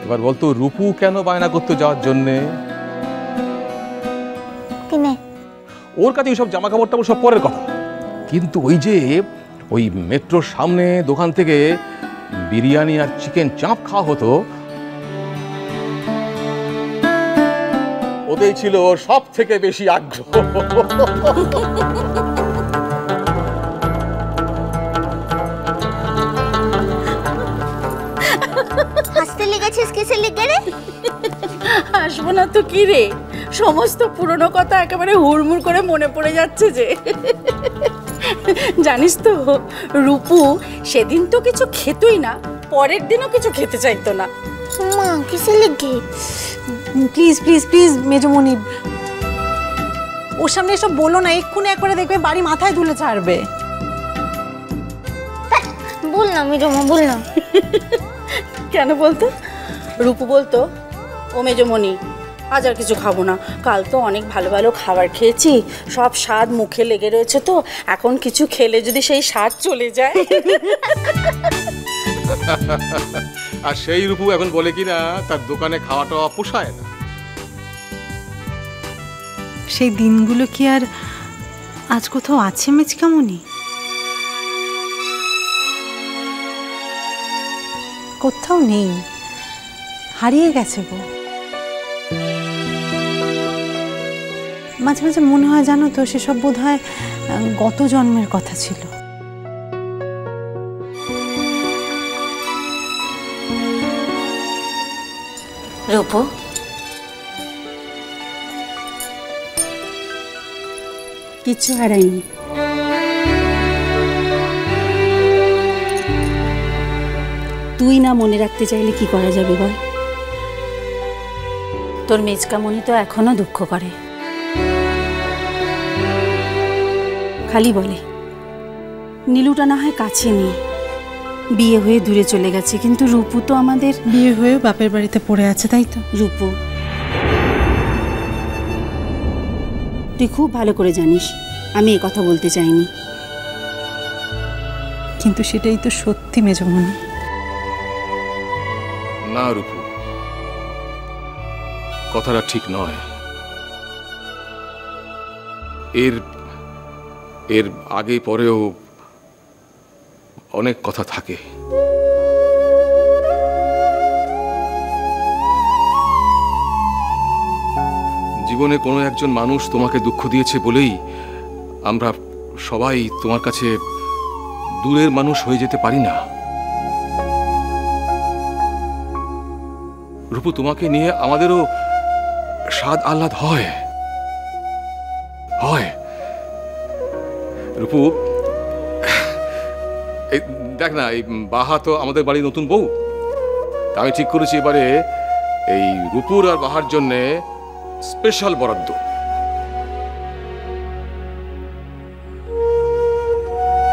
এবার বলতো রূপু কেন বায়না করতে যাওয়ার জন্যে? ওর কাছে সব জামা কাপড় টাপড় সব পরের কথা, কিন্তু ওই যে ওই মেট্রোর সামনে দোকান থেকে বিরিয়ানি আর চিকেন চাপ খাওয়া হতো, ওতেই ছিল ওর সব থেকে বেশি আগ্রহ। হাসতে লেগেছিস কিসে লেগে রে? হাসবো না তো কি রে, সমস্ত পুরনো কথা একেবারে হুড়মুড় করে মনে পড়ে যাচ্ছে যে। জানিস তো রূপু সেদিন তো কিছু খেতই না, পরের দিনও কিছু খেতে চাইতো না। মা কিসে লেগে? প্লিজ প্লিজ প্লিজ মেজমণি, ওর সামনে এসব বলো না, এক্ষুনি একবারে দেখবে বাড়ি মাথায় তুলে ছাড়বে। বল না মেজমা, বল না। কেন বলতো? রূপু বলতো, ও মেজমণি আজ আর কিছু খাবো না, কাল তো অনেক ভালো ভালো খাবার খেয়েছি, সব স্বাদ মুখে লেগে রয়েছে, তো এখন কিছু খেলে যদি সেই স্বাদ চলে যায়। আর সেই রূপু এখন বলে কিনা তার দোকানে খাওয়াটা পোষায় না। সেই দিনগুলো কি আর আজ কোথাও আছে মেজকামণি? কোথাও নেই, হারিয়ে গেছে গো। মাঝে মাঝে মনে হয় জানো তো, সেসব বোধ হয় গত জন্মের কথা ছিল। রূপু, কিচ্ছু হারাইনি। তুই না মনে রাখতে চাইলে কি করা যাবে বল? তোর মেজকামণি তো এখনো দুঃখ করে, খালি বলে নীলুটা না হয় কাছে নেই, বিয়ে হয়ে দূরে চলে গেছে, কিন্তু রূপু তো আমাদের। বিয়ে হয়ে বাপের বাড়িতে পড়ে আছে, তাই তো? রূপু, তুই খুব ভালো করে জানিস আমি এ কথা বলতে চাইনি, কিন্তু সেটাই তো সত্যি মেজমণি। না রূপু, কথাটা ঠিক নয়। এর আগে পরেও অনেক কথা থাকে। জীবনে কোনো একজন মানুষ তোমাকে দুঃখ দিয়েছে বলেই আমরা সবাই তোমার কাছে দূরের মানুষ হয়ে যেতে পারি না। রূপু, তোমাকে নিয়ে আমাদেরও স্বাদ আহ্লাদ হয়। রূপু, দেখ না, এই বাহা তো আমাদের বাড়ির নতুন বউ। আমি ঠিক করেছি এবারে এই রূপুর আর বাহার জন্যে স্পেশাল বরাদ্দ।